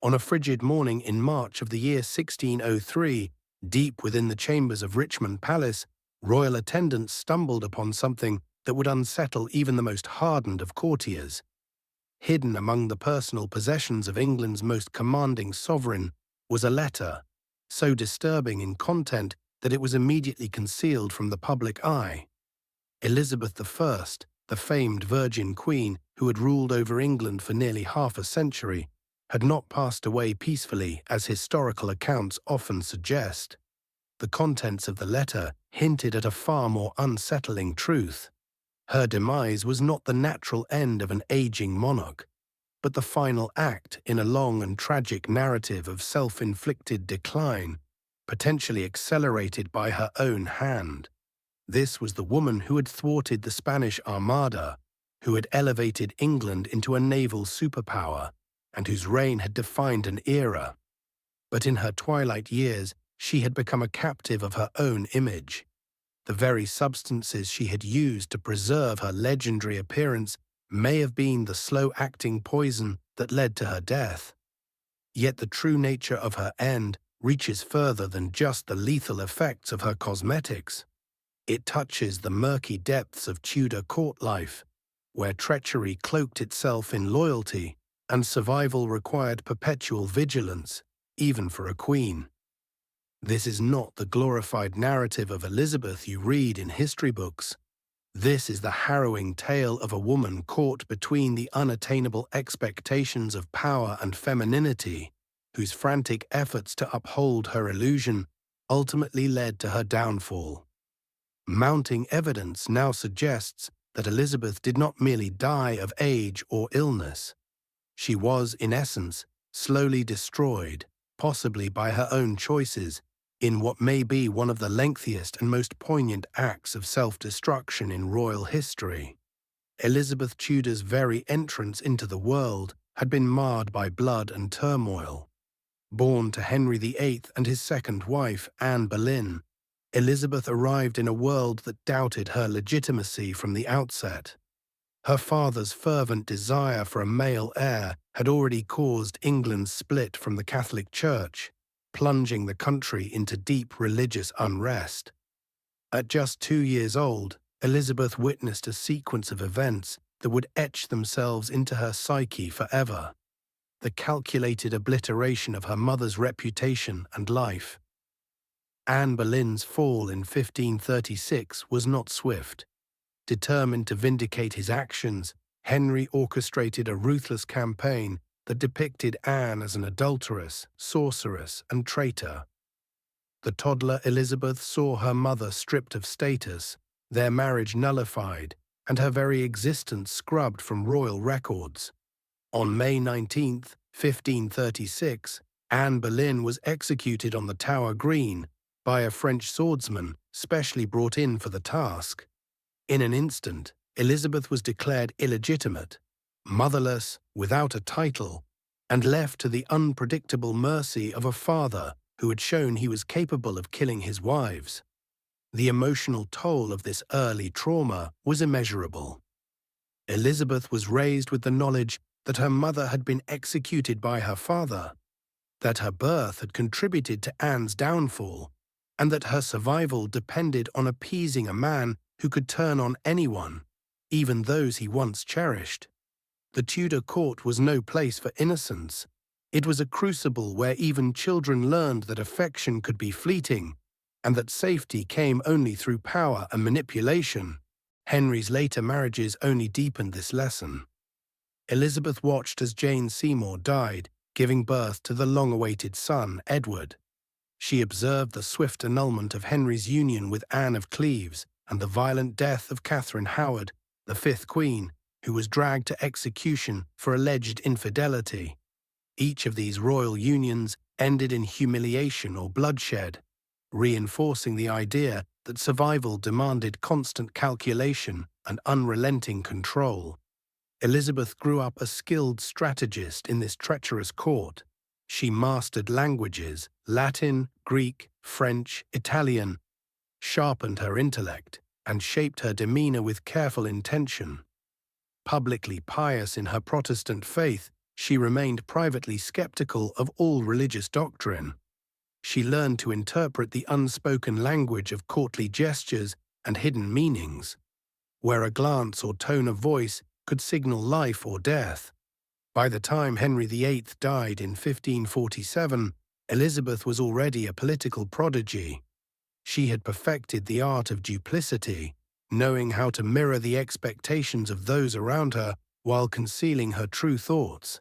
On a frigid morning in March of the year 1603, deep within the chambers of Richmond Palace, royal attendants stumbled upon something that would unsettle even the most hardened of courtiers. Hidden among the personal possessions of England's most commanding sovereign was a letter, so disturbing in content that it was immediately concealed from the public eye. Elizabeth I, the famed Virgin Queen who had ruled over England for nearly half a century, had not passed away peacefully as historical accounts often suggest. The contents of the letter hinted at a far more unsettling truth. Her demise was not the natural end of an aging monarch, but the final act in a long and tragic narrative of self-inflicted decline, potentially accelerated by her own hand. This was the woman who had thwarted the Spanish Armada, who had elevated England into a naval superpower, and whose reign had defined an era. But in her twilight years, she had become a captive of her own image. The very substances she had used to preserve her legendary appearance may have been the slow-acting poison that led to her death. Yet the true nature of her end reaches further than just the lethal effects of her cosmetics. It touches the murky depths of Tudor court life, where treachery cloaked itself in loyalty and survival required perpetual vigilance, even for a queen. This is not the glorified narrative of Elizabeth you read in history books. This is the harrowing tale of a woman caught between the unattainable expectations of power and femininity, whose frantic efforts to uphold her illusion ultimately led to her downfall. Mounting evidence now suggests that Elizabeth did not merely die of age or illness. She was, in essence, slowly destroyed, possibly by her own choices, in what may be one of the lengthiest and most poignant acts of self-destruction in royal history. Elizabeth Tudor's very entrance into the world had been marred by blood and turmoil. Born to Henry VIII and his second wife, Anne Boleyn, Elizabeth arrived in a world that doubted her legitimacy from the outset. Her father's fervent desire for a male heir had already caused England's split from the Catholic Church, plunging the country into deep religious unrest. At just 2 years old, Elizabeth witnessed a sequence of events that would etch themselves into her psyche forever. The calculated obliteration of her mother's reputation and life. Anne Boleyn's fall in 1536 was not swift. Determined to vindicate his actions, Henry orchestrated a ruthless campaign that depicted Anne as an adulteress, sorceress, and traitor. The toddler Elizabeth saw her mother stripped of status, their marriage nullified, and her very existence scrubbed from royal records. On May 19, 1536, Anne Boleyn was executed on the Tower Green by a French swordsman specially brought in for the task. In an instant, Elizabeth was declared illegitimate, motherless, without a title, and left to the unpredictable mercy of a father who had shown he was capable of killing his wives. The emotional toll of this early trauma was immeasurable. Elizabeth was raised with the knowledge that her mother had been executed by her father, that her birth had contributed to Anne's downfall, and that her survival depended on appeasing a man who could turn on anyone, even those he once cherished. The Tudor court was no place for innocence. It was a crucible where even children learned that affection could be fleeting, and that safety came only through power and manipulation. Henry's later marriages only deepened this lesson. Elizabeth watched as Jane Seymour died, giving birth to the long-awaited son, Edward. She observed the swift annulment of Henry's union with Anne of Cleves and the violent death of Catherine Howard, the fifth queen, who was dragged to execution for alleged infidelity. Each of these royal unions ended in humiliation or bloodshed, reinforcing the idea that survival demanded constant calculation and unrelenting control. Elizabeth grew up a skilled strategist in this treacherous court. She mastered languages, Latin, Greek, French, Italian, sharpened her intellect, and shaped her demeanor with careful intention. Publicly pious in her Protestant faith, She remained privately skeptical of all religious doctrine. She learned to interpret the unspoken language of courtly gestures and hidden meanings, where a glance or tone of voice could signal life or death. By the time Henry VIII died in 1547, Elizabeth was already a political prodigy. She had perfected the art of duplicity, knowing how to mirror the expectations of those around her while concealing her true thoughts.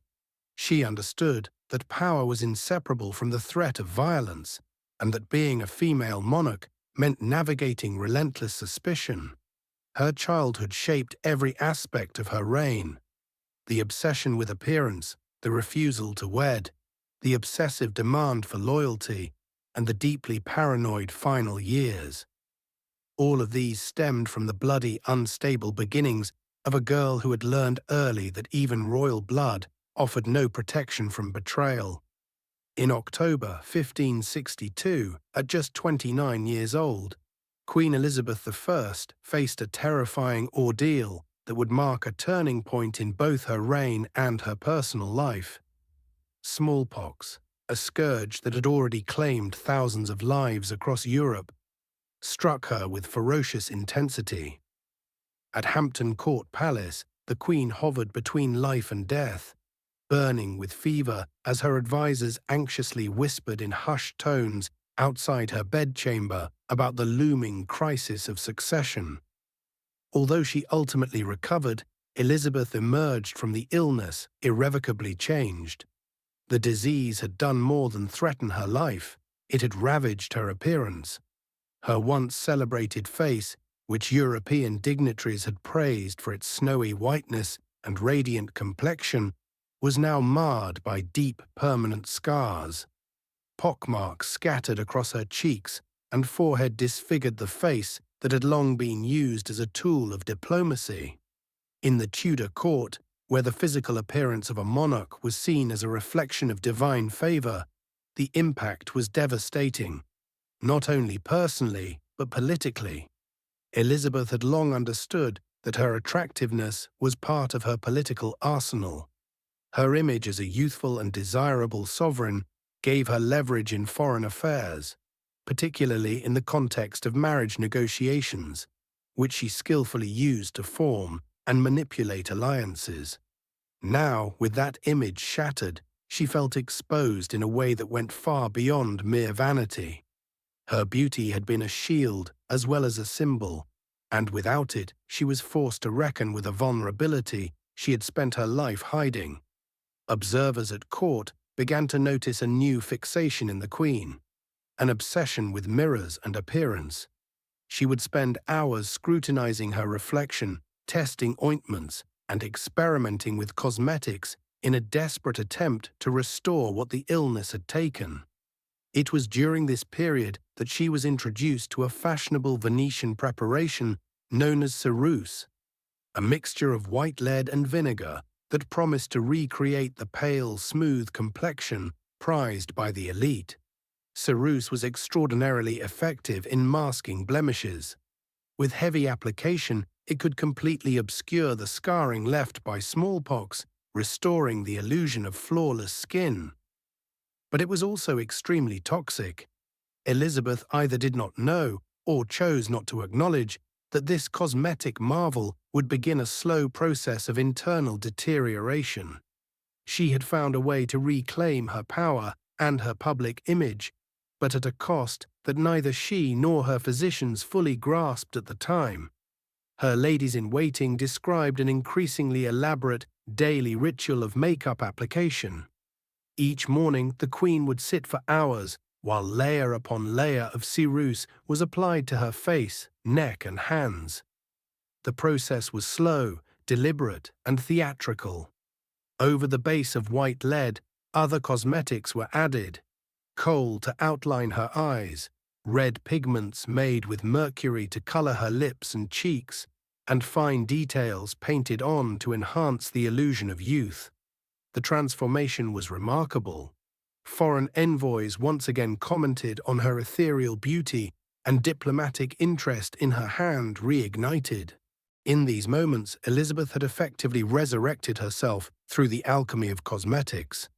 She understood that power was inseparable from the threat of violence, and that being a female monarch meant navigating relentless suspicion. Her childhood shaped every aspect of her reign. The obsession with appearance, the refusal to wed, the obsessive demand for loyalty, and the deeply paranoid final years. All of these stemmed from the bloody, unstable beginnings of a girl who had learned early that even royal blood offered no protection from betrayal. In October 1562, at just 29 years old, Queen Elizabeth I faced a terrifying ordeal that would mark a turning point in both her reign and her personal life. Smallpox, a scourge that had already claimed thousands of lives across Europe, struck her with ferocious intensity. At Hampton Court Palace, the Queen hovered between life and death, burning with fever as her advisers anxiously whispered in hushed tones outside her bedchamber about the looming crisis of succession. Although she ultimately recovered, Elizabeth emerged from the illness irrevocably changed. The disease had done more than threaten her life. It had ravaged her appearance. Her once celebrated face, which European dignitaries had praised for its snowy whiteness and radiant complexion, was now marred by deep, permanent scars. Pockmarks scattered across her cheeks, and forehead disfigured the face that had long been used as a tool of diplomacy. In the Tudor court, where the physical appearance of a monarch was seen as a reflection of divine favor, the impact was devastating, not only personally, but politically. Elizabeth had long understood that her attractiveness was part of her political arsenal. Her image as a youthful and desirable sovereign gave her leverage in foreign affairs, particularly in the context of marriage negotiations, which she skillfully used to form and manipulate alliances. Now, with that image shattered, she felt exposed in a way that went far beyond mere vanity. Her beauty had been a shield as well as a symbol, and without it, she was forced to reckon with a vulnerability she had spent her life hiding. Observers at court began to notice a new fixation in the Queen, an obsession with mirrors and appearance. She would spend hours scrutinizing her reflection, testing ointments, and experimenting with cosmetics in a desperate attempt to restore what the illness had taken. It was during this period that she was introduced to a fashionable Venetian preparation known as ceruse, a mixture of white lead and vinegar that promised to recreate the pale, smooth complexion prized by the elite. Ceruse was extraordinarily effective in masking blemishes. With heavy application, it could completely obscure the scarring left by smallpox, restoring the illusion of flawless skin. But it was also extremely toxic. Elizabeth either did not know or chose not to acknowledge that this cosmetic marvel would begin a slow process of internal deterioration. She had found a way to reclaim her power and her public image, but at a cost that neither she nor her physicians fully grasped at the time. Her ladies-in-waiting described an increasingly elaborate daily ritual of makeup application. Each morning, the Queen would sit for hours while layer upon layer of ceruse was applied to her face, neck, and hands. The process was slow, deliberate, and theatrical. Over the base of white lead, other cosmetics were added: kohl to outline her eyes, red pigments made with mercury to color her lips and cheeks, and fine details painted on to enhance the illusion of youth. The transformation was remarkable. Foreign envoys once again commented on her ethereal beauty, and diplomatic interest in her hand reignited. In these moments, Elizabeth had effectively resurrected herself through the alchemy of cosmetics.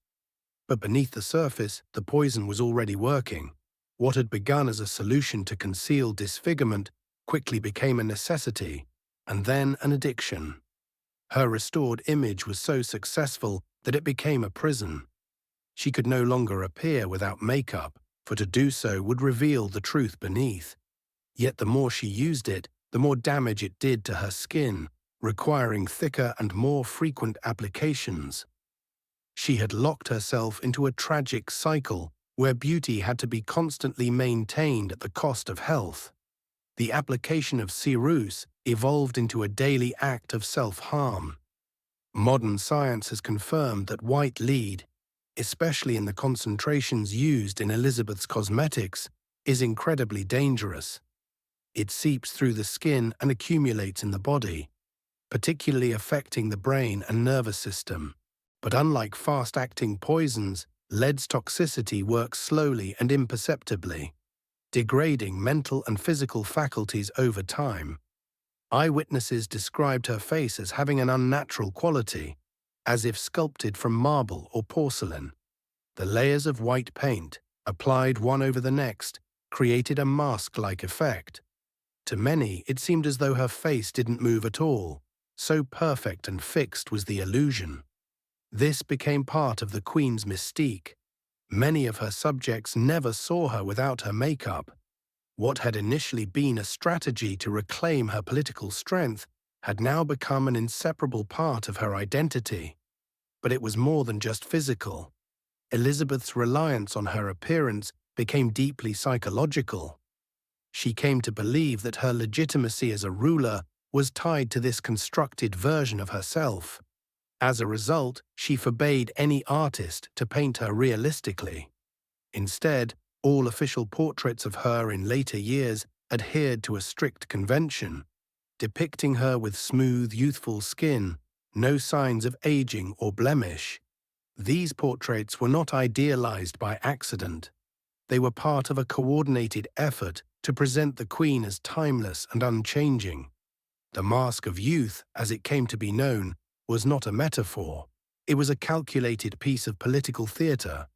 But beneath the surface, the poison was already working. What had begun as a solution to conceal disfigurement quickly became a necessity, and then an addiction. Her restored image was so successful that it became a prison. She could no longer appear without makeup, for to do so would reveal the truth beneath. Yet the more she used it, the more damage it did to her skin, requiring thicker and more frequent applications. She had locked herself into a tragic cycle where beauty had to be constantly maintained at the cost of health. The application of Cyrus evolved into a daily act of self-harm. Modern science has confirmed that white lead, especially in the concentrations used in Elizabeth's cosmetics, is incredibly dangerous. It seeps through the skin and accumulates in the body, particularly affecting the brain and nervous system. But unlike fast-acting poisons, lead's toxicity works slowly and imperceptibly, degrading mental and physical faculties over time. Eyewitnesses described her face as having an unnatural quality, as if sculpted from marble or porcelain. The layers of white paint, applied one over the next, created a mask-like effect. To many, it seemed as though her face didn't move at all, so perfect and fixed was the illusion. This became part of the Queen's mystique. Many of her subjects never saw her without her makeup. What had initially been a strategy to reclaim her political strength had now become an inseparable part of her identity. But it was more than just physical. Elizabeth's reliance on her appearance became deeply psychological. She came to believe that her legitimacy as a ruler was tied to this constructed version of herself. As a result, she forbade any artist to paint her realistically. Instead, all official portraits of her in later years adhered to a strict convention, depicting her with smooth, youthful skin, no signs of aging or blemish. These portraits were not idealized by accident. They were part of a coordinated effort to present the Queen as timeless and unchanging. The mask of youth, as it came to be known, was not a metaphor. It was a calculated piece of political theatre.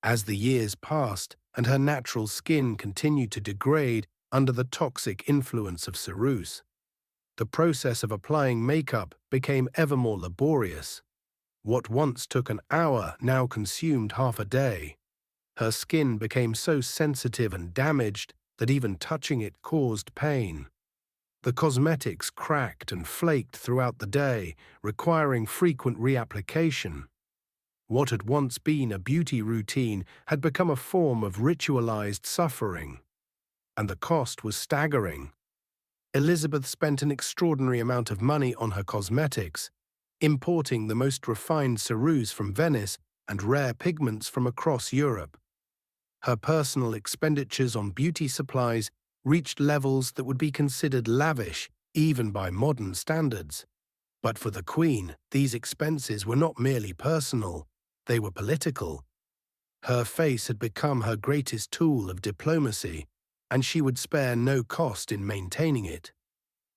As the years passed and her natural skin continued to degrade under the toxic influence of Cyrus, the process of applying makeup became ever more laborious. What once took an hour now consumed half a day. Her skin became so sensitive and damaged that even touching it caused pain. The cosmetics cracked and flaked throughout the day, requiring frequent reapplication. What had once been a beauty routine had become a form of ritualized suffering, and the cost was staggering. Elizabeth spent an extraordinary amount of money on her cosmetics, importing the most refined ceruse from Venice and rare pigments from across Europe. Her personal expenditures on beauty supplies reached levels that would be considered lavish even by modern standards. But for the Queen, these expenses were not merely personal, they were political. Her face had become her greatest tool of diplomacy, and she would spare no cost in maintaining it.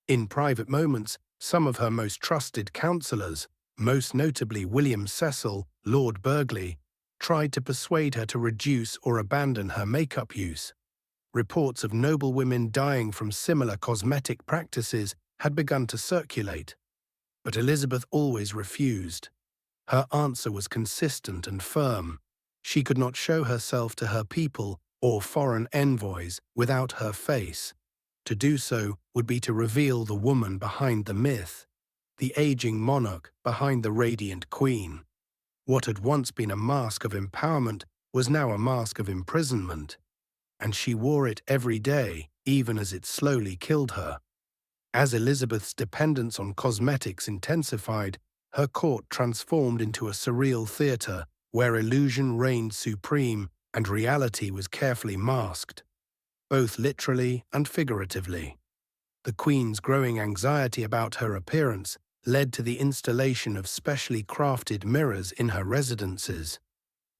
In private moments, some of her most trusted counsellors, most notably William Cecil, Lord Burghley, tried to persuade her to reduce or abandon her makeup use. Reports of noblewomen dying from similar cosmetic practices had begun to circulate, but Elizabeth always refused. Her answer was consistent and firm. She could not show herself to her people or foreign envoys without her face. To do so would be to reveal the woman behind the myth, the aging monarch behind the radiant queen. What had once been a mask of empowerment was now a mask of imprisonment, and she wore it every day, even as it slowly killed her. As Elizabeth's dependence on cosmetics intensified, her court transformed into a surreal theatre where illusion reigned supreme and reality was carefully masked, both literally and figuratively. The Queen's growing anxiety about her appearance led to the installation of specially crafted mirrors in her residences.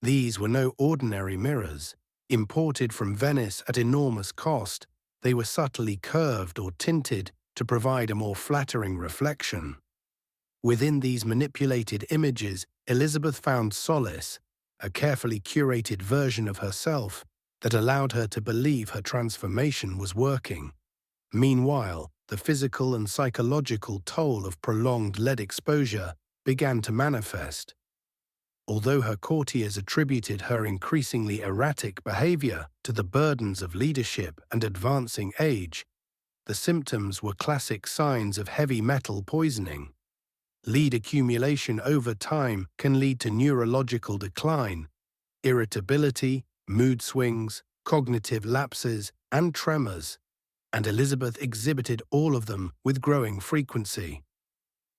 These were no ordinary mirrors. Imported from Venice at enormous cost, they were subtly curved or tinted to provide a more flattering reflection. Within these manipulated images, Elizabeth found solace, a carefully curated version of herself that allowed her to believe her transformation was working. Meanwhile, the physical and psychological toll of prolonged lead exposure began to manifest. Although her courtiers attributed her increasingly erratic behavior to the burdens of leadership and advancing age, the symptoms were classic signs of heavy metal poisoning. Lead accumulation over time can lead to neurological decline, irritability, mood swings, cognitive lapses, and tremors, and Elizabeth exhibited all of them with growing frequency.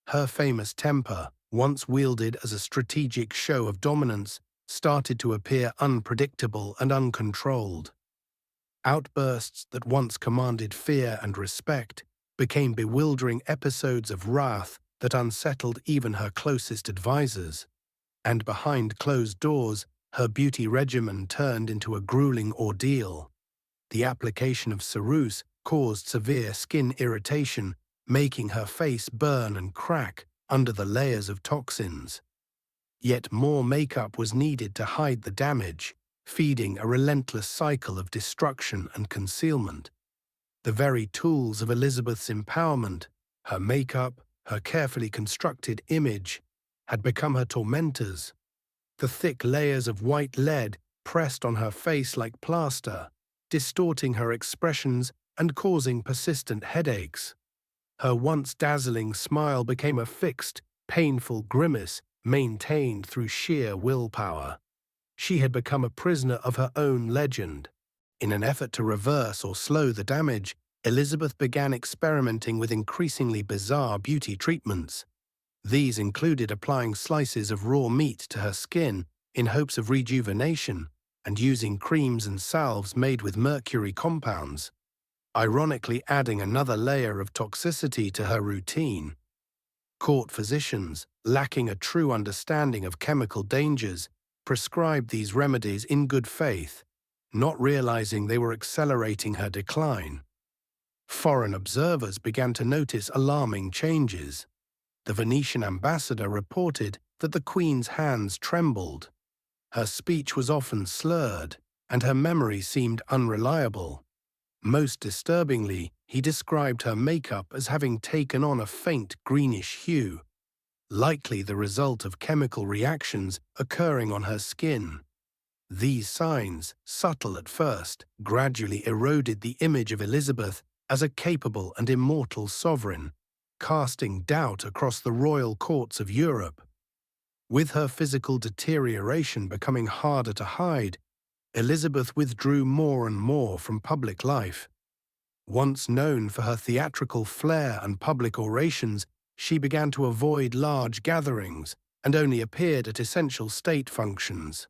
Her famous temper, once wielded as a strategic show of dominance, started to appear unpredictable and uncontrolled. Outbursts that once commanded fear and respect became bewildering episodes of wrath that unsettled even her closest advisors. And behind closed doors, her beauty regimen turned into a grueling ordeal. The application of ceruse caused severe skin irritation, making her face burn and crack under the layers of toxins. Yet more makeup was needed to hide the damage, feeding a relentless cycle of destruction and concealment. The very tools of Elizabeth's empowerment, her makeup, her carefully constructed image, had become her tormentors. The thick layers of white lead pressed on her face like plaster, distorting her expressions and causing persistent headaches. Her once dazzling smile became a fixed, painful grimace maintained through sheer willpower. She had become a prisoner of her own legend. In an effort to reverse or slow the damage, Elizabeth began experimenting with increasingly bizarre beauty treatments. These included applying slices of raw meat to her skin in hopes of rejuvenation and using creams and salves made with mercury compounds, ironically adding another layer of toxicity to her routine. Court physicians, lacking a true understanding of chemical dangers, prescribed these remedies in good faith, not realizing they were accelerating her decline. Foreign observers began to notice alarming changes. The Venetian ambassador reported that the Queen's hands trembled. Her speech was often slurred, and her memory seemed unreliable. Most disturbingly, he described her makeup as having taken on a faint greenish hue, likely the result of chemical reactions occurring on her skin. These signs, subtle at first, gradually eroded the image of Elizabeth as a capable and immortal sovereign, casting doubt across the royal courts of Europe. With her physical deterioration becoming harder to hide, Elizabeth withdrew more and more from public life. Once known for her theatrical flair and public orations, she began to avoid large gatherings and only appeared at essential state functions.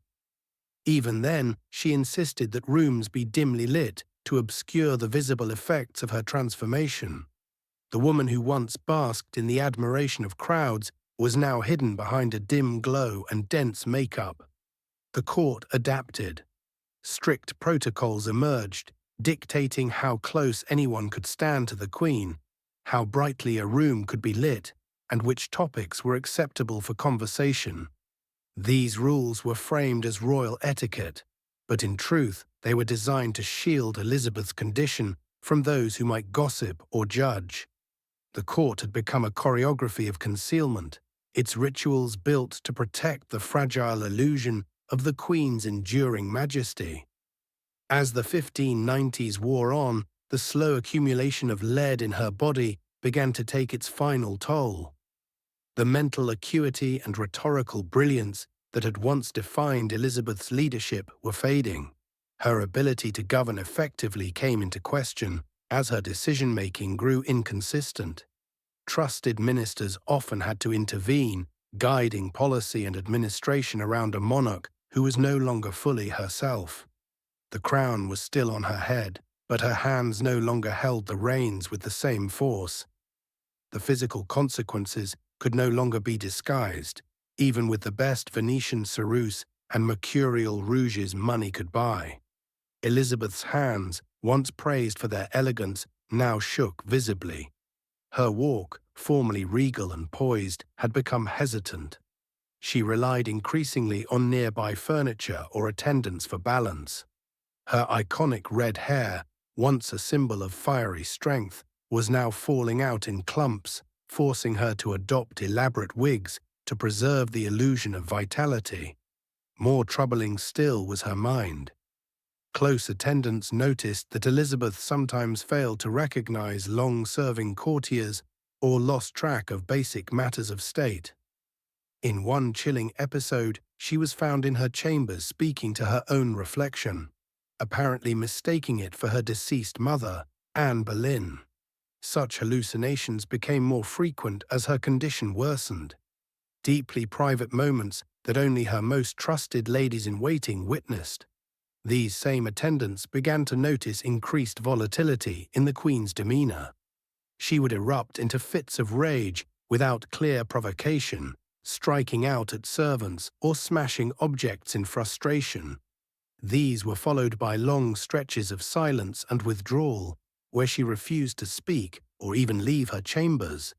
Even then, she insisted that rooms be dimly lit to obscure the visible effects of her transformation. The woman who once basked in the admiration of crowds was now hidden behind a dim glow and dense makeup. The court adapted. Strict protocols emerged, dictating how close anyone could stand to the Queen, how brightly a room could be lit, and which topics were acceptable for conversation. These rules were framed as royal etiquette, but in truth they were designed to shield Elizabeth's condition from those who might gossip or judge. The court had become a choreography of concealment, its rituals built to protect the fragile illusion of the Queen's enduring majesty. As the 1590s wore on, the slow accumulation of lead in her body began to take its final toll. The mental acuity and rhetorical brilliance that had once defined Elizabeth's leadership were fading. Her ability to govern effectively came into question as her decision-making grew inconsistent. Trusted ministers often had to intervene, guiding policy and administration around a monarch who was no longer fully herself. The crown was still on her head, but her hands no longer held the reins with the same force. The physical consequences could no longer be disguised, even with the best Venetian ceruse and mercurial rouges money could buy. Elizabeth's hands, once praised for their elegance, now shook visibly. Her walk, formerly regal and poised, had become hesitant. She relied increasingly on nearby furniture or attendants for balance. Her iconic red hair, once a symbol of fiery strength, was now falling out in clumps, forcing her to adopt elaborate wigs to preserve the illusion of vitality. More troubling still was her mind. Close attendants noticed that Elizabeth sometimes failed to recognize long-serving courtiers or lost track of basic matters of state. In one chilling episode, she was found in her chambers speaking to her own reflection, apparently mistaking it for her deceased mother, Anne Boleyn. Such hallucinations became more frequent as her condition worsened. Deeply private moments that only her most trusted ladies-in-waiting witnessed. These same attendants began to notice increased volatility in the Queen's demeanor. She would erupt into fits of rage without clear provocation, striking out at servants or smashing objects in frustration. These were followed by long stretches of silence and withdrawal, where she refused to speak or even leave her chambers.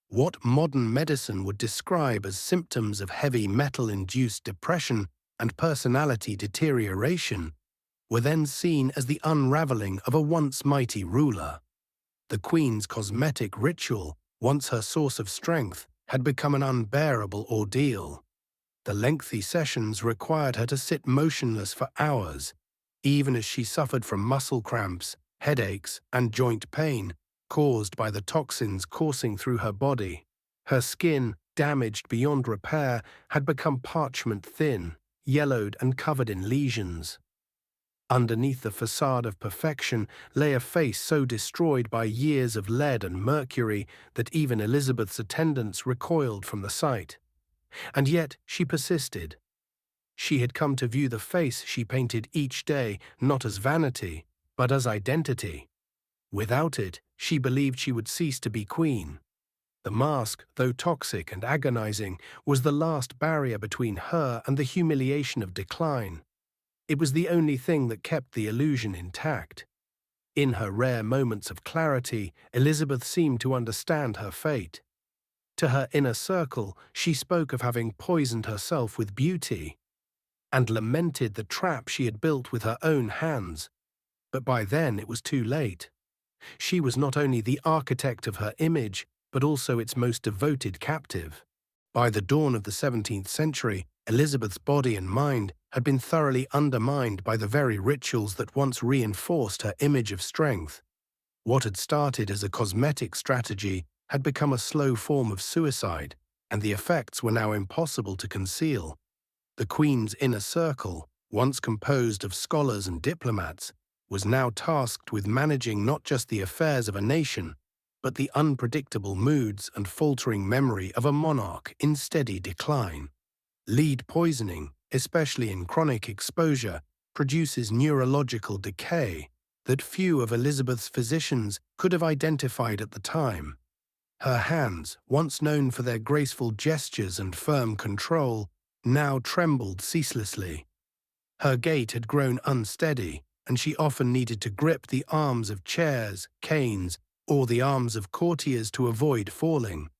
What modern medicine would describe as symptoms of heavy metal-induced depression and personality deterioration were then seen as the unraveling of a once mighty ruler. The Queen's cosmetic ritual, once her source of strength, had become an unbearable ordeal. The lengthy sessions required her to sit motionless for hours, even as she suffered from muscle cramps, headaches, and joint pain caused by the toxins coursing through her body. Her skin, damaged beyond repair, had become parchment thin, yellowed and covered in lesions. Underneath the facade of perfection lay a face so destroyed by years of lead and mercury that even Elizabeth's attendants recoiled from the sight. And yet she persisted. She had come to view the face she painted each day not as vanity, but as identity. Without it, she believed she would cease to be queen. The mask, though toxic and agonizing, was the last barrier between her and the humiliation of decline. It was the only thing that kept the illusion intact. In her rare moments of clarity, Elizabeth seemed to understand her fate. To her inner circle, she spoke of having poisoned herself with beauty, and lamented the trap she had built with her own hands. But by then it was too late. She was not only the architect of her image, but also its most devoted captive. By the dawn of the 17th century, Elizabeth's body and mind had been thoroughly undermined by the very rituals that once reinforced her image of strength. What had started as a cosmetic strategy had become a slow form of suicide, and the effects were now impossible to conceal. The Queen's inner circle, once composed of scholars and diplomats, was now tasked with managing not just the affairs of a nation, but the unpredictable moods and faltering memory of a monarch in steady decline. Lead poisoning, especially in chronic exposure, produces neurological decay that few of Elizabeth's physicians could have identified at the time. Her hands, once known for their graceful gestures and firm control, now trembled ceaselessly. Her gait had grown unsteady, and she often needed to grip the arms of chairs, canes, or the arms of courtiers to avoid falling.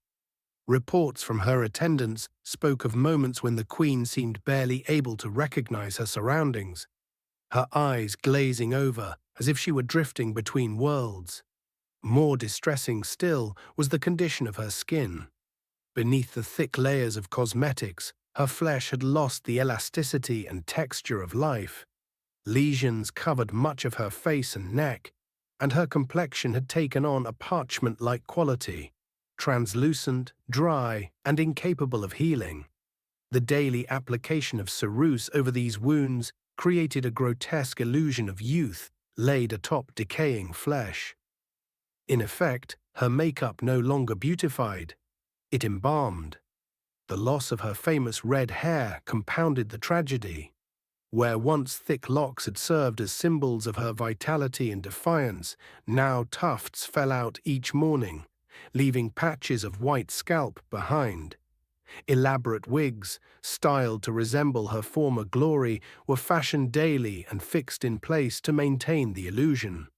Reports from her attendants spoke of moments when the Queen seemed barely able to recognize her surroundings, her eyes glazing over as if she were drifting between worlds. More distressing still was the condition of her skin. Beneath the thick layers of cosmetics, her flesh had lost the elasticity and texture of life. Lesions covered much of her face and neck, and her complexion had taken on a parchment-like quality, translucent, dry, and incapable of healing. The daily application of ceruse over these wounds created a grotesque illusion of youth laid atop decaying flesh. In effect, her makeup no longer beautified, it embalmed. The loss of her famous red hair compounded the tragedy. Where once thick locks had served as symbols of her vitality and defiance, now tufts fell out each morning, leaving patches of white scalp behind. Elaborate wigs, styled to resemble her former glory, were fashioned daily and fixed in place to maintain the illusion.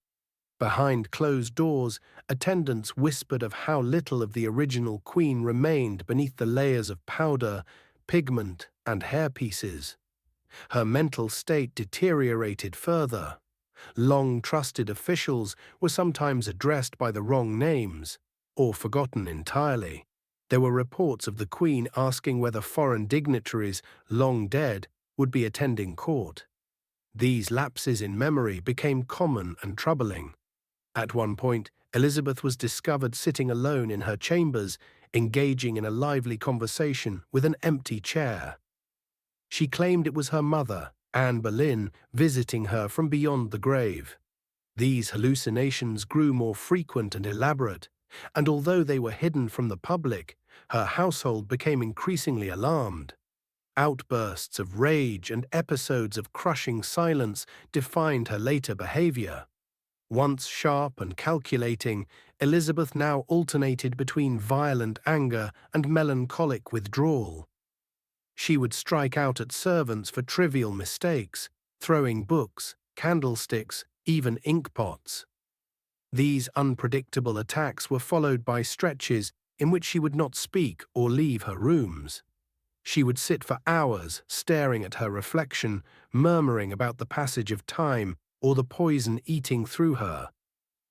Behind closed doors, attendants whispered of how little of the original queen remained beneath the layers of powder, pigment, and hairpieces. Her mental state deteriorated further. Long-trusted officials were sometimes addressed by the wrong names, or forgotten entirely. There were reports of the Queen asking whether foreign dignitaries, long dead, would be attending court. These lapses in memory became common and troubling. At one point, Elizabeth was discovered sitting alone in her chambers, engaging in a lively conversation with an empty chair. She claimed it was her mother, Anne Boleyn, visiting her from beyond the grave. These hallucinations grew more frequent and elaborate, and although they were hidden from the public, her household became increasingly alarmed. Outbursts of rage and episodes of crushing silence defined her later behavior. Once sharp and calculating, Elizabeth now alternated between violent anger and melancholic withdrawal. She would strike out at servants for trivial mistakes, throwing books, candlesticks, even inkpots. These unpredictable attacks were followed by stretches in which she would not speak or leave her rooms. She would sit for hours staring at her reflection, murmuring about the passage of time or the poison eating through her.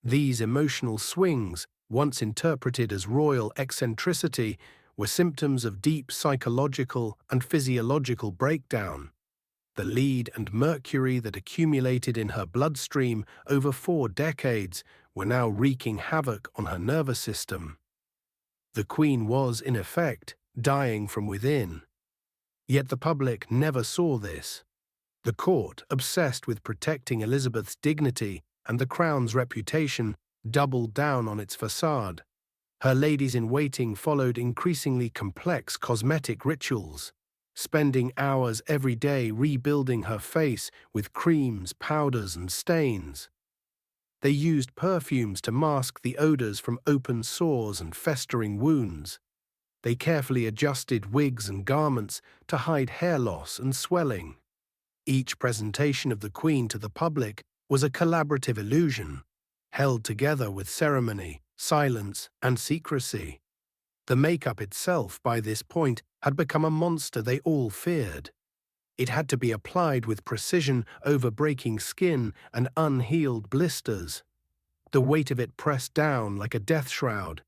These emotional swings, once interpreted as royal eccentricity, were symptoms of deep psychological and physiological breakdown. The lead and mercury that accumulated in her bloodstream over 4 decades were now wreaking havoc on her nervous system. The Queen was, in effect, dying from within. Yet the public never saw this. The court, obsessed with protecting Elizabeth's dignity and the Crown's reputation, doubled down on its facade. Her ladies-in-waiting followed increasingly complex cosmetic rituals, spending hours every day rebuilding her face with creams, powders, and stains. They used perfumes to mask the odors from open sores and festering wounds. They carefully adjusted wigs and garments to hide hair loss and swelling. Each presentation of the Queen to the public was a collaborative illusion, held together with ceremony, silence, and secrecy. The makeup itself, by this point, had become a monster they all feared. It had to be applied with precision over breaking skin and unhealed blisters. The weight of it pressed down like a death shroud.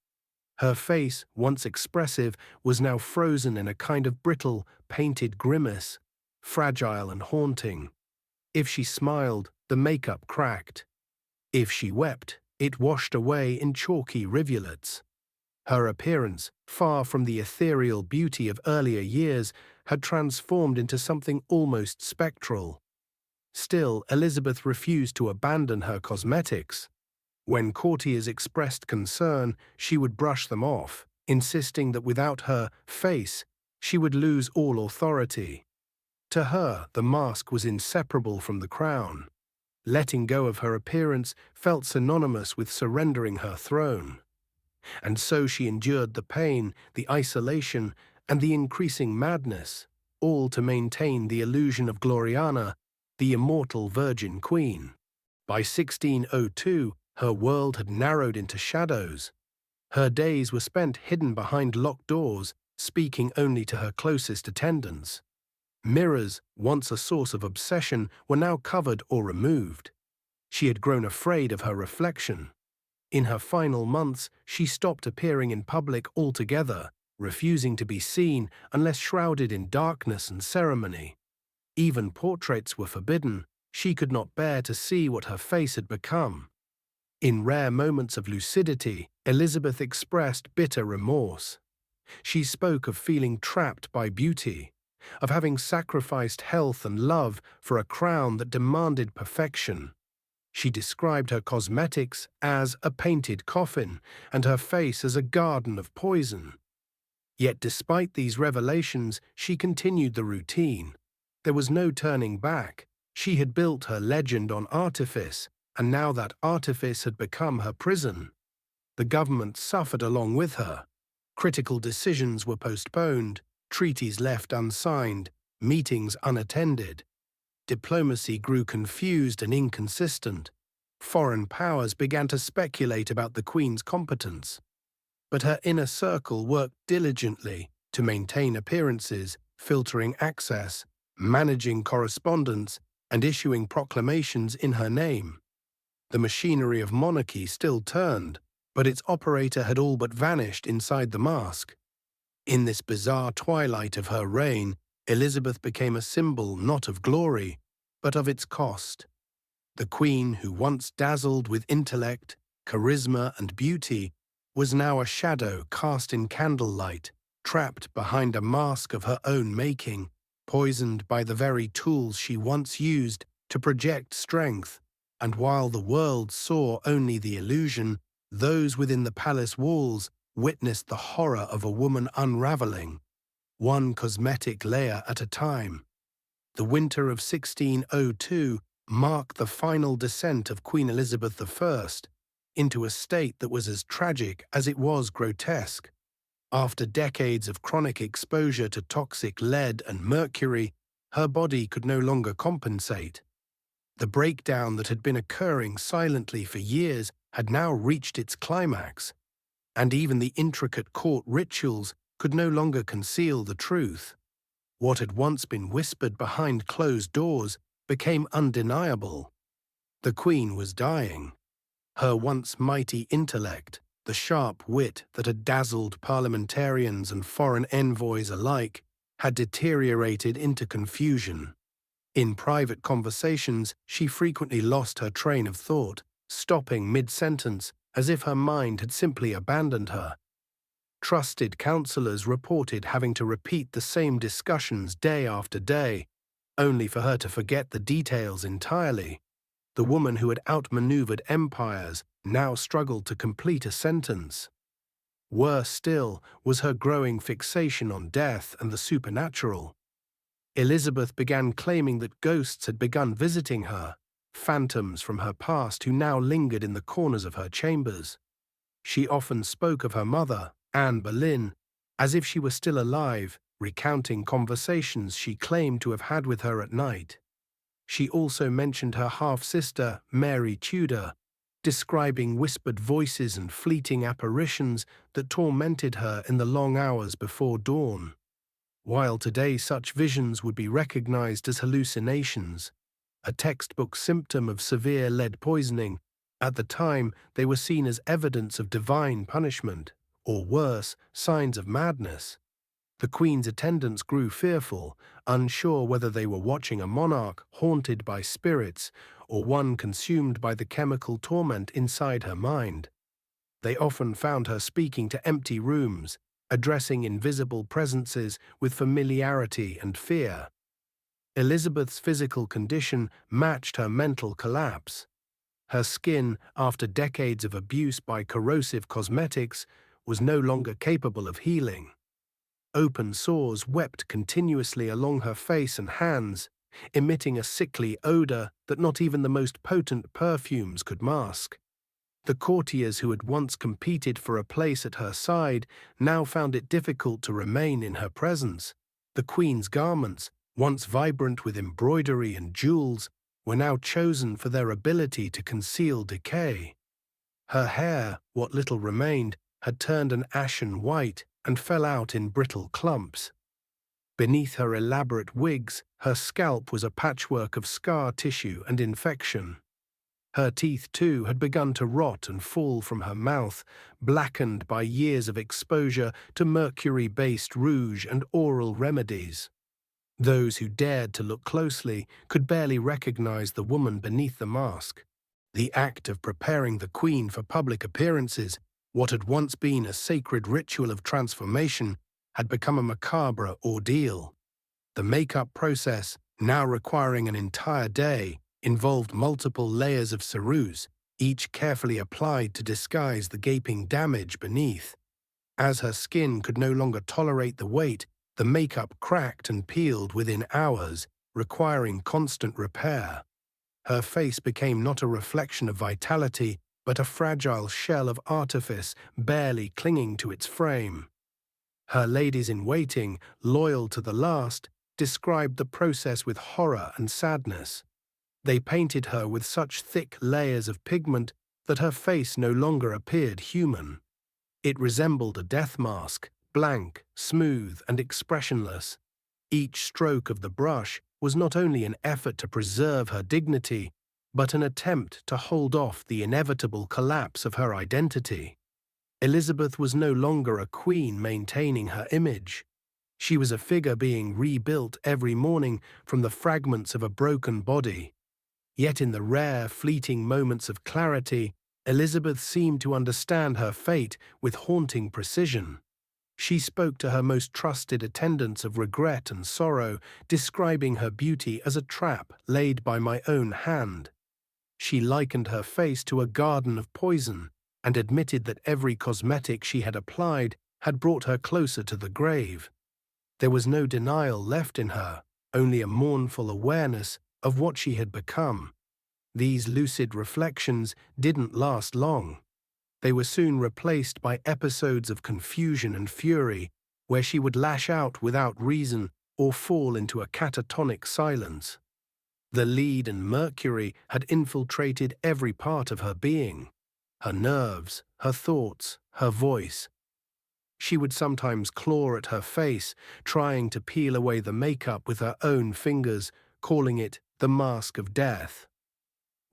Her face, once expressive, was now frozen in a kind of brittle, painted grimace, fragile and haunting. If she smiled, the makeup cracked. If she wept, it washed away in chalky rivulets. Her appearance, far from the ethereal beauty of earlier years, had transformed into something almost spectral. Still, Elizabeth refused to abandon her cosmetics. When courtiers expressed concern, she would brush them off, insisting that without her face, she would lose all authority. To her, the mask was inseparable from the crown. Letting go of her appearance felt synonymous with surrendering her throne. And so she endured the pain, the isolation, and the increasing madness, all to maintain the illusion of Gloriana, the immortal Virgin Queen. By 1602, her world had narrowed into shadows. Her days were spent hidden behind locked doors, speaking only to her closest attendants. Mirrors, once a source of obsession, were now covered or removed. She had grown afraid of her reflection. In her final months, she stopped appearing in public altogether, refusing to be seen unless shrouded in darkness and ceremony. Even portraits were forbidden. She could not bear to see what her face had become. In rare moments of lucidity, Elizabeth expressed bitter remorse. She spoke of feeling trapped by beauty, of having sacrificed health and love for a crown that demanded perfection. She described her cosmetics as a painted coffin and her face as a garden of poison. Yet despite these revelations, she continued the routine. There was no turning back. She had built her legend on artifice, and now that artifice had become her prison. The government suffered along with her. Critical decisions were postponed, treaties left unsigned, meetings unattended. Diplomacy grew confused and inconsistent. Foreign powers began to speculate about the Queen's competence, but her inner circle worked diligently to maintain appearances, filtering access, managing correspondence, and issuing proclamations in her name. The machinery of monarchy still turned, but its operator had all but vanished inside the mask. In this bizarre twilight of her reign, Elizabeth became a symbol not of glory, but of its cost. The Queen, who once dazzled with intellect, charisma, and beauty, was now a shadow cast in candlelight, trapped behind a mask of her own making, poisoned by the very tools she once used to project strength. And while the world saw only the illusion, those within the palace walls witnessed the horror of a woman unraveling, one cosmetic layer at a time. The winter of 1602 marked the final descent of Queen Elizabeth I into a state that was as tragic as it was grotesque. After decades of chronic exposure to toxic lead and mercury, her body could no longer compensate. The breakdown that had been occurring silently for years had now reached its climax, and even the intricate court rituals could no longer conceal the truth. What had once been whispered behind closed doors became undeniable. The Queen was dying. Her once mighty intellect, the sharp wit that had dazzled parliamentarians and foreign envoys alike, had deteriorated into confusion. In private conversations, she frequently lost her train of thought, stopping mid-sentence as if her mind had simply abandoned her. Trusted counselors reported having to repeat the same discussions day after day, only for her to forget the details entirely. The woman who had outmaneuvered empires now struggled to complete a sentence. Worse still was her growing fixation on death and the supernatural. Elizabeth began claiming that ghosts had begun visiting her, phantoms from her past who now lingered in the corners of her chambers. She often spoke of her mother, Anne Boleyn, as if she were still alive, recounting conversations she claimed to have had with her at night. She also mentioned her half-sister, Mary Tudor, describing whispered voices and fleeting apparitions that tormented her in the long hours before dawn. While today such visions would be recognized as hallucinations, a textbook symptom of severe lead poisoning, at the time they were seen as evidence of divine punishment, or worse, signs of madness. The Queen's attendants grew fearful, unsure whether they were watching a monarch haunted by spirits or one consumed by the chemical torment inside her mind. They often found her speaking to empty rooms, addressing invisible presences with familiarity and fear. Elizabeth's physical condition matched her mental collapse. Her skin, after decades of abuse by corrosive cosmetics, was no longer capable of healing. Open sores wept continuously along her face and hands, emitting a sickly odor that not even the most potent perfumes could mask. The courtiers who had once competed for a place at her side now found it difficult to remain in her presence. The Queen's garments, once vibrant with embroidery and jewels, were now chosen for their ability to conceal decay. Her hair, what little remained, had turned an ashen white and fell out in brittle clumps. Beneath her elaborate wigs, her scalp was a patchwork of scar tissue and infection. Her teeth, too, had begun to rot and fall from her mouth, blackened by years of exposure to mercury-based rouge and oral remedies. Those who dared to look closely could barely recognize the woman beneath the mask. The act of preparing the Queen for public appearances, what had once been a sacred ritual of transformation, had become a macabre ordeal. The makeup process, now requiring an entire day, involved multiple layers of ceruse, each carefully applied to disguise the gaping damage beneath. As her skin could no longer tolerate the weight, the makeup cracked and peeled within hours, requiring constant repair. Her face became not a reflection of vitality, but a fragile shell of artifice barely clinging to its frame. Her ladies-in-waiting, loyal to the last, described the process with horror and sadness. They painted her with such thick layers of pigment that her face no longer appeared human. It resembled a death mask, blank, smooth, and expressionless. Each stroke of the brush was not only an effort to preserve her dignity, but an attempt to hold off the inevitable collapse of her identity. Elizabeth was no longer a queen maintaining her image. She was a figure being rebuilt every morning from the fragments of a broken body. Yet in the rare, fleeting moments of clarity, Elizabeth seemed to understand her fate with haunting precision. She spoke to her most trusted attendants of regret and sorrow, describing her beauty as a trap laid by my own hand. She likened her face to a garden of poison, and admitted that every cosmetic she had applied had brought her closer to the grave. There was no denial left in her, only a mournful awareness of what she had become. These lucid reflections didn't last long. They were soon replaced by episodes of confusion and fury, where she would lash out without reason or fall into a catatonic silence. The lead and mercury had infiltrated every part of her being, her nerves, her thoughts, her voice. She would sometimes claw at her face, trying to peel away the makeup with her own fingers, calling it the mask of death.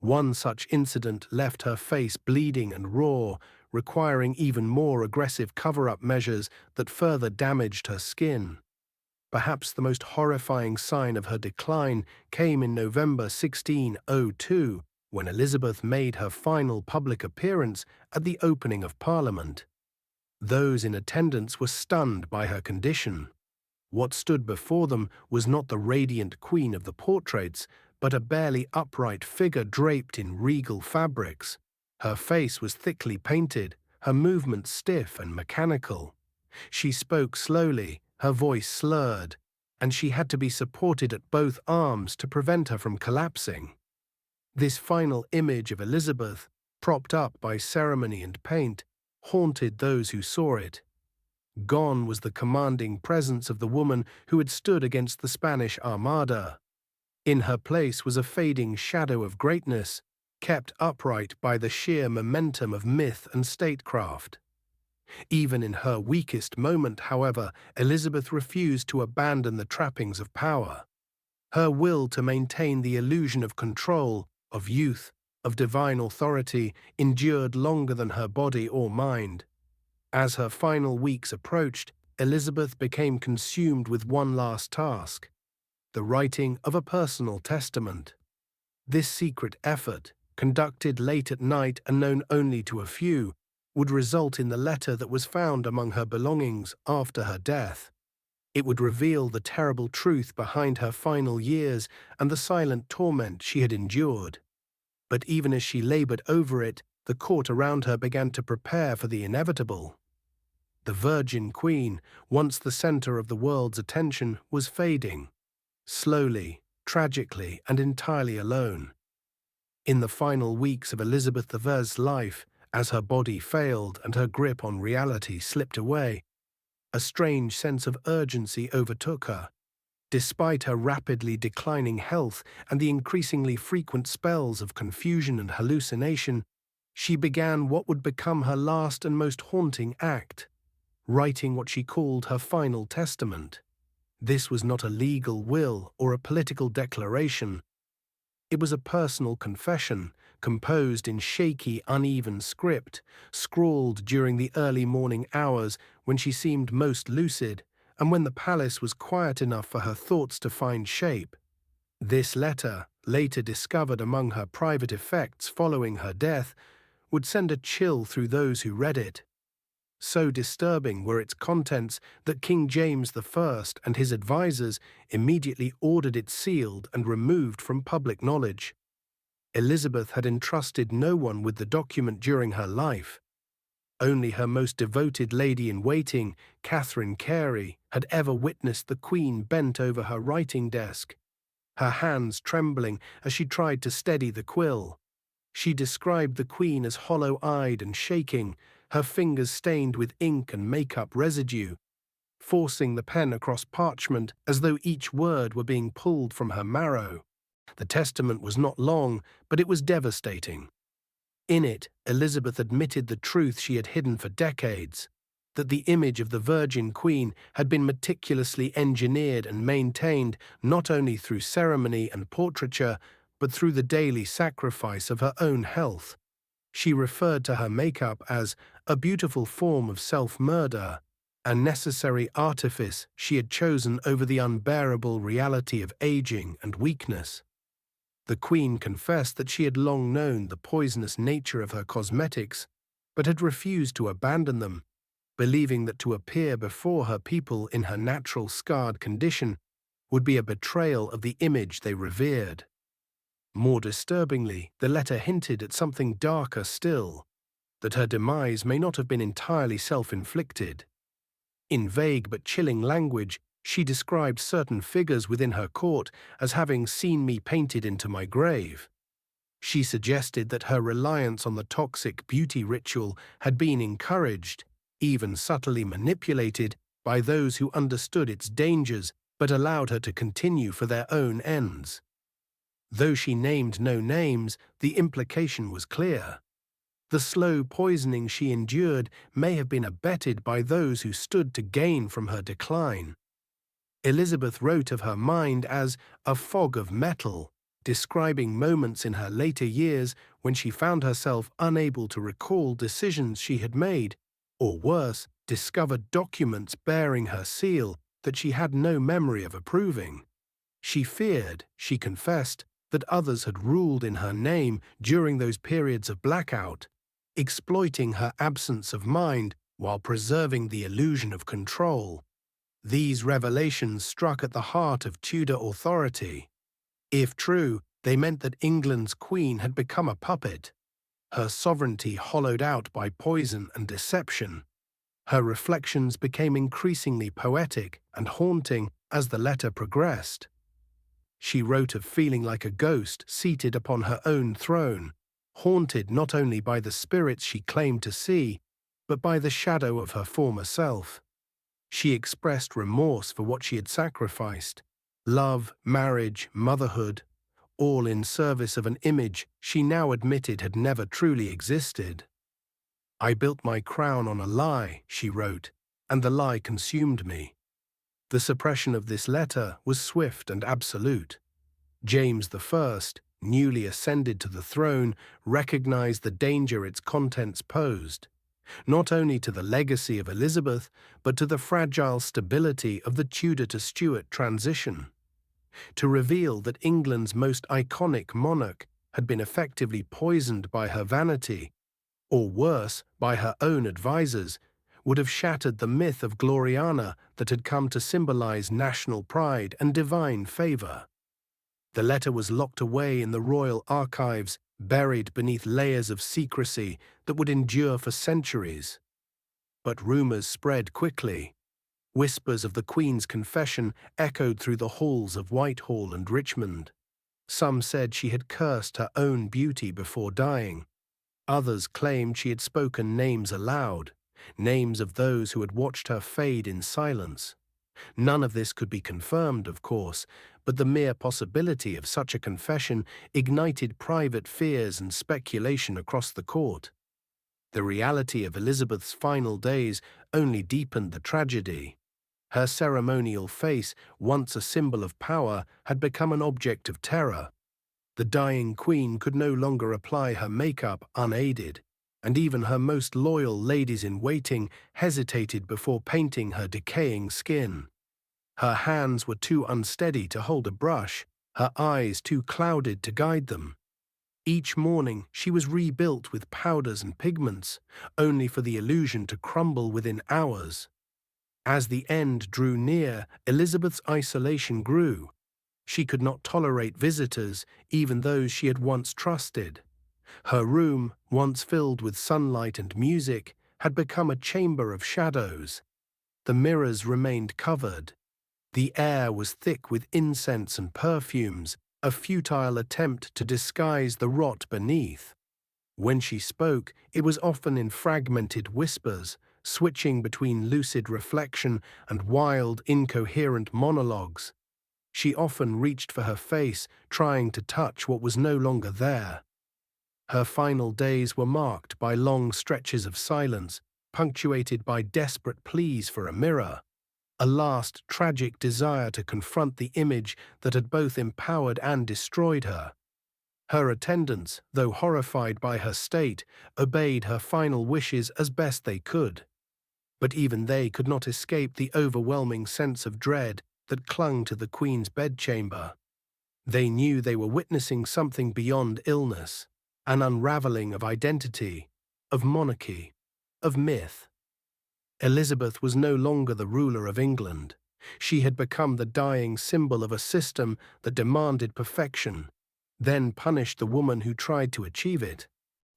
One such incident left her face bleeding and raw, requiring even more aggressive cover-up measures that further damaged her skin. Perhaps the most horrifying sign of her decline came in November 1602, when Elizabeth made her final public appearance at the opening of Parliament. Those in attendance were stunned by her condition. What stood before them was not the radiant queen of the portraits, but a barely upright figure draped in regal fabrics. Her face was thickly painted, her movements stiff and mechanical. She spoke slowly, her voice slurred, and she had to be supported at both arms to prevent her from collapsing. This final image of Elizabeth, propped up by ceremony and paint, haunted those who saw it. Gone was the commanding presence of the woman who had stood against the Spanish Armada. In her place was a fading shadow of greatness, kept upright by the sheer momentum of myth and statecraft. Even in her weakest moment, however, Elizabeth refused to abandon the trappings of power. Her will to maintain the illusion of control, of youth, of divine authority endured longer than her body or mind. As her final weeks approached, Elizabeth became consumed with one last task: the writing of a personal testament. This secret effort, conducted late at night and known only to a few, would result in the letter that was found among her belongings after her death. It would reveal the terrible truth behind her final years and the silent torment she had endured. But even as she labored over it, the court around her began to prepare for the inevitable. The Virgin Queen, once the center of the world's attention, was fading. Slowly, tragically, and entirely alone. In the final weeks of Elizabeth I's life, as her body failed and her grip on reality slipped away, a strange sense of urgency overtook her. Despite her rapidly declining health and the increasingly frequent spells of confusion and hallucination, she began what would become her last and most haunting act: writing what she called her final testament. This was not a legal will or a political declaration. It was a personal confession, composed in shaky, uneven script, scrawled during the early morning hours when she seemed most lucid, and when the palace was quiet enough for her thoughts to find shape. This letter, later discovered among her private effects following her death, would send a chill through those who read it. So disturbing were its contents that King James I and his advisers immediately ordered it sealed and removed from public knowledge. Elizabeth had entrusted no one with the document during her life. Only her most devoted lady-in-waiting, Catherine Carey, had ever witnessed the Queen bent over her writing desk, her hands trembling as she tried to steady the quill. She described the Queen as hollow-eyed and shaking, her fingers stained with ink and makeup residue, forcing the pen across parchment as though each word were being pulled from her marrow. The testament was not long, but it was devastating. In it, Elizabeth admitted the truth she had hidden for decades, that the image of the Virgin Queen had been meticulously engineered and maintained not only through ceremony and portraiture, but through the daily sacrifice of her own health. She referred to her makeup as a beautiful form of self-murder, a necessary artifice she had chosen over the unbearable reality of aging and weakness. The Queen confessed that she had long known the poisonous nature of her cosmetics, but had refused to abandon them, believing that to appear before her people in her natural scarred condition would be a betrayal of the image they revered. More disturbingly, the letter hinted at something darker still, that her demise may not have been entirely self-inflicted. In vague but chilling language, she described certain figures within her court as having seen me painted into my grave. She suggested that her reliance on the toxic beauty ritual had been encouraged, even subtly manipulated, by those who understood its dangers but allowed her to continue for their own ends. Though she named no names, the implication was clear. The slow poisoning she endured may have been abetted by those who stood to gain from her decline. Elizabeth wrote of her mind as a fog of metal, describing moments in her later years when she found herself unable to recall decisions she had made, or worse, discovered documents bearing her seal that she had no memory of approving. She feared, she confessed, that others had ruled in her name during those periods of blackout, exploiting her absence of mind while preserving the illusion of control. These revelations struck at the heart of Tudor authority. If true, they meant that England's queen had become a puppet, her sovereignty hollowed out by poison and deception. Her reflections became increasingly poetic and haunting as the letter progressed. She wrote of feeling like a ghost seated upon her own throne, haunted not only by the spirits she claimed to see, but by the shadow of her former self. She expressed remorse for what she had sacrificed: love, marriage, motherhood, all in service of an image she now admitted had never truly existed. "I built my crown on a lie," she wrote, "and the lie consumed me." The suppression of this letter was swift and absolute. James I, newly ascended to the throne, recognized the danger its contents posed, not only to the legacy of Elizabeth, but to the fragile stability of the Tudor to Stuart transition. To reveal that England's most iconic monarch had been effectively poisoned by her vanity, or worse, by her own advisers, would have shattered the myth of Gloriana that had come to symbolize national pride and divine favor. The letter was locked away in the royal archives, buried beneath layers of secrecy that would endure for centuries. But rumors spread quickly. Whispers of the Queen's confession echoed through the halls of Whitehall and Richmond. Some said she had cursed her own beauty before dying. Others claimed she had spoken names aloud, names of those who had watched her fade in silence. None of this could be confirmed, of course, but the mere possibility of such a confession ignited private fears and speculation across the court. The reality of Elizabeth's final days only deepened the tragedy. Her ceremonial face, once a symbol of power, had become an object of terror. The dying queen could no longer apply her makeup unaided, and even her most loyal ladies-in-waiting hesitated before painting her decaying skin. Her hands were too unsteady to hold a brush, her eyes too clouded to guide them. Each morning she was rebuilt with powders and pigments, only for the illusion to crumble within hours. As the end drew near, Elizabeth's isolation grew. She could not tolerate visitors, even those she had once trusted. Her room, once filled with sunlight and music, had become a chamber of shadows. The mirrors remained covered. The air was thick with incense and perfumes, a futile attempt to disguise the rot beneath. When she spoke, it was often in fragmented whispers, switching between lucid reflection and wild, incoherent monologues. She often reached for her face, trying to touch what was no longer there. Her final days were marked by long stretches of silence, punctuated by desperate pleas for a mirror, a last tragic desire to confront the image that had both empowered and destroyed her. Her attendants, though horrified by her state, obeyed her final wishes as best they could. But even they could not escape the overwhelming sense of dread that clung to the Queen's bedchamber. They knew they were witnessing something beyond illness, an unraveling of identity, of monarchy, of myth. Elizabeth was no longer the ruler of England. She had become the dying symbol of a system that demanded perfection, then punished the woman who tried to achieve it.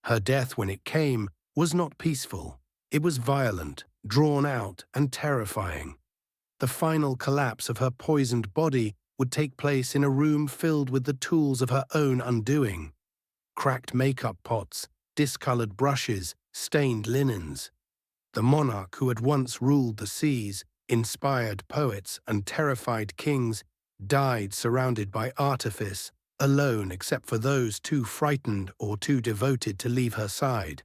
Her death, when it came, was not peaceful. It was violent, drawn out, and terrifying. The final collapse of her poisoned body would take place in a room filled with the tools of her own undoing. Cracked makeup pots, discolored brushes, stained linens. The monarch who had once ruled the seas, inspired poets, and terrified kings, died surrounded by artifice, alone except for those too frightened or too devoted to leave her side.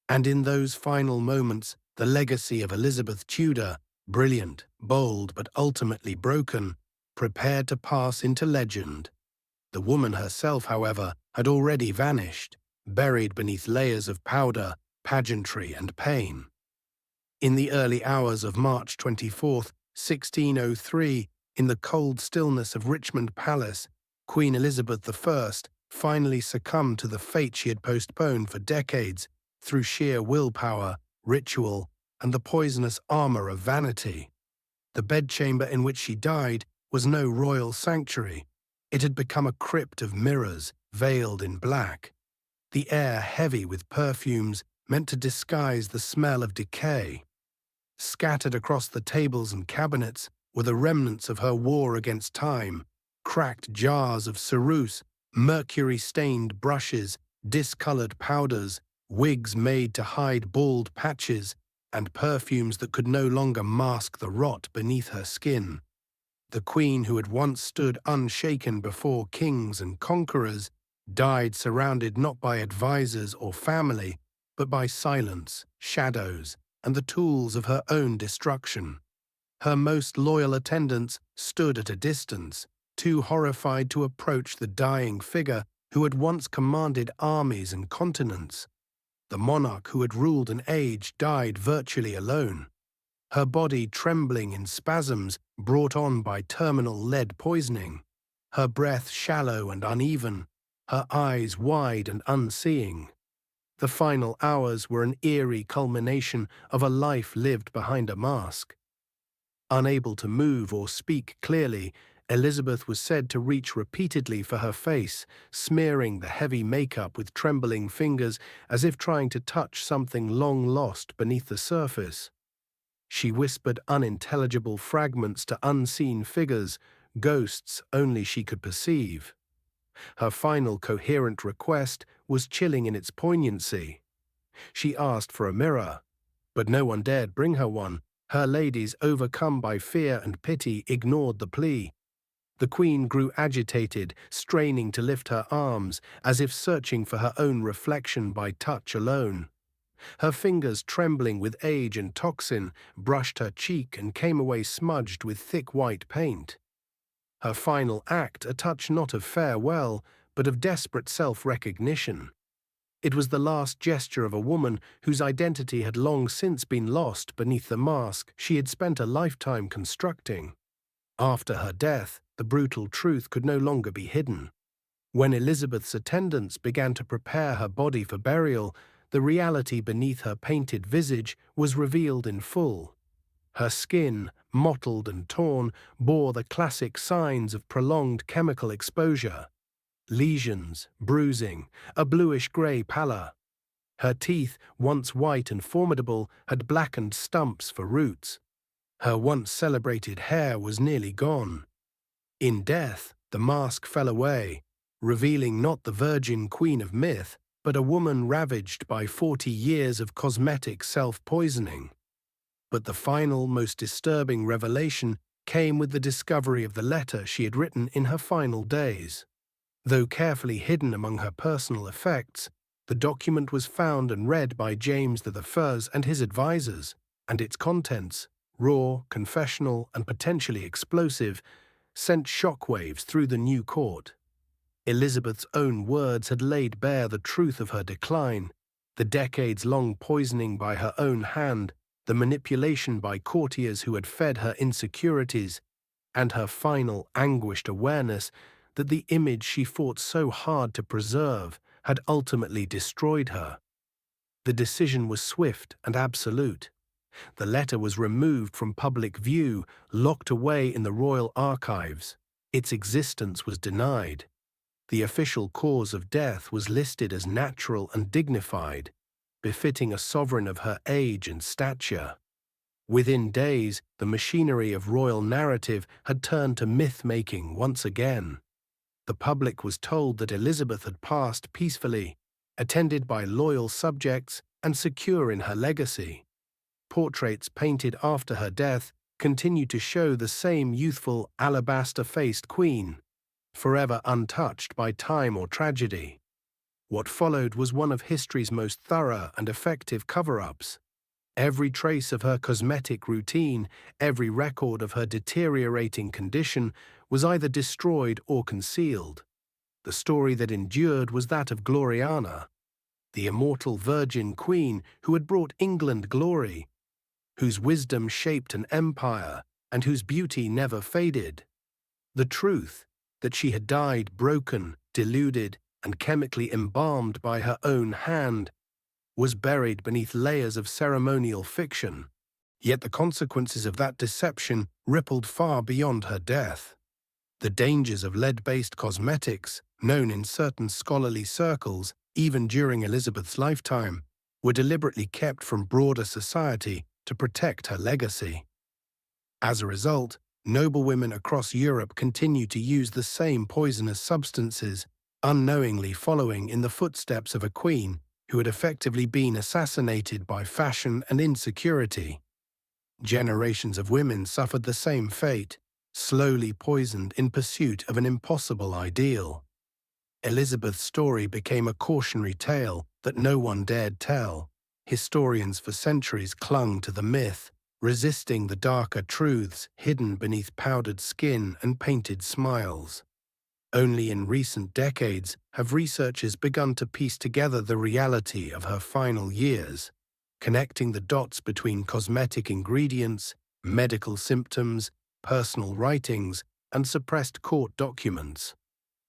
And in those final moments, the legacy of Elizabeth Tudor, brilliant, bold, but ultimately broken, prepared to pass into legend. The woman herself, however, had already vanished, buried beneath layers of powder, pageantry, and pain. In the early hours of March 24, 1603, in the cold stillness of Richmond Palace, Queen Elizabeth I finally succumbed to the fate she had postponed for decades through sheer willpower, ritual, and the poisonous armor of vanity. The bedchamber in which she died was no royal sanctuary. It had become a crypt of mirrors, veiled in black. The air heavy with perfumes meant to disguise the smell of decay. Scattered across the tables and cabinets were the remnants of her war against time, cracked jars of ceruse, mercury-stained brushes, discolored powders, wigs made to hide bald patches, and perfumes that could no longer mask the rot beneath her skin. The Queen, who had once stood unshaken before kings and conquerors, died surrounded not by advisors or family, but by silence, shadows, and the tools of her own destruction. Her most loyal attendants stood at a distance, too horrified to approach the dying figure who had once commanded armies and continents. The monarch who had ruled an age died virtually alone, her body trembling in spasms brought on by terminal lead poisoning, her breath shallow and uneven, her eyes wide and unseeing. The final hours were an eerie culmination of a life lived behind a mask. Unable to move or speak clearly, Elizabeth was said to reach repeatedly for her face, smearing the heavy makeup with trembling fingers as if trying to touch something long lost beneath the surface. She whispered unintelligible fragments to unseen figures, ghosts only she could perceive. Her final coherent request was chilling in its poignancy. She asked for a mirror, but no one dared bring her one. Her ladies, overcome by fear and pity, ignored the plea. The Queen grew agitated, straining to lift her arms, as if searching for her own reflection by touch alone. Her fingers, trembling with age and toxin, brushed her cheek and came away smudged with thick white paint. Her final act, a touch not of farewell, but of desperate self-recognition. It was the last gesture of a woman whose identity had long since been lost beneath the mask she had spent a lifetime constructing. After her death, the brutal truth could no longer be hidden. When Elizabeth's attendants began to prepare her body for burial, the reality beneath her painted visage was revealed in full. Her skin, mottled and torn, bore the classic signs of prolonged chemical exposure. Lesions, bruising, a bluish-grey pallor. Her teeth, once white and formidable, had blackened stumps for roots. Her once celebrated hair was nearly gone. In death, the mask fell away, revealing not the virgin queen of myth, but a woman ravaged by 40 years of cosmetic self-poisoning. But the final, most disturbing revelation came with the discovery of the letter she had written in her final days. Though carefully hidden among her personal effects, the document was found and read by James I and his advisers, and its contents, raw, confessional, and potentially explosive, sent shockwaves through the new court. Elizabeth's own words had laid bare the truth of her decline, the decades-long poisoning by her own hand, the manipulation by courtiers who had fed her insecurities, and her final anguished awareness that the image she fought so hard to preserve had ultimately destroyed her. The decision was swift and absolute. The letter was removed from public view, locked away in the royal archives. Its existence was denied. The official cause of death was listed as natural and dignified, befitting a sovereign of her age and stature. Within days, the machinery of royal narrative had turned to myth-making once again. The public was told that Elizabeth had passed peacefully, attended by loyal subjects and secure in her legacy. Portraits painted after her death continued to show the same youthful, alabaster-faced queen, forever untouched by time or tragedy. What followed was one of history's most thorough and effective cover-ups. Every trace of her cosmetic routine, every record of her deteriorating condition was either destroyed or concealed. The story that endured was that of Gloriana, the immortal virgin queen who had brought England glory, whose wisdom shaped an empire and whose beauty never faded. The truth, that she had died broken, deluded, and chemically embalmed by her own hand, was buried beneath layers of ceremonial fiction. Yet the consequences of that deception rippled far beyond her death. The dangers of lead-based cosmetics, known in certain scholarly circles even during Elizabeth's lifetime, were deliberately kept from broader society to protect her legacy. As a result, noblewomen across Europe continued to use the same poisonous substances, unknowingly following in the footsteps of a queen who had effectively been assassinated by fashion and insecurity. Generations of women suffered the same fate, slowly poisoned in pursuit of an impossible ideal. Elizabeth's story became a cautionary tale that no one dared tell. Historians for centuries clung to the myth, resisting the darker truths hidden beneath powdered skin and painted smiles. Only in recent decades have researchers begun to piece together the reality of her final years, connecting the dots between cosmetic ingredients, medical symptoms, personal writings, and suppressed court documents.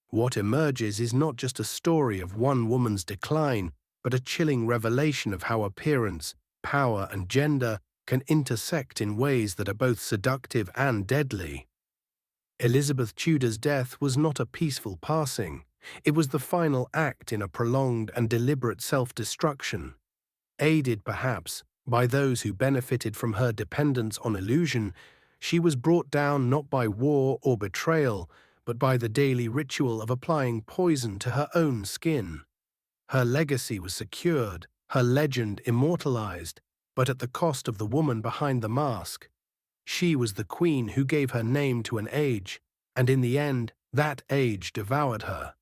What emerges is not just a story of one woman's decline, but a chilling revelation of how appearance, power, and gender can intersect in ways that are both seductive and deadly. Elizabeth Tudor's death was not a peaceful passing. It was the final act in a prolonged and deliberate self-destruction. Aided, perhaps, by those who benefited from her dependence on illusion, she was brought down not by war or betrayal, but by the daily ritual of applying poison to her own skin. Her legacy was secured, her legend immortalized, but at the cost of the woman behind the mask. She was the queen who gave her name to an age, and in the end, that age devoured her.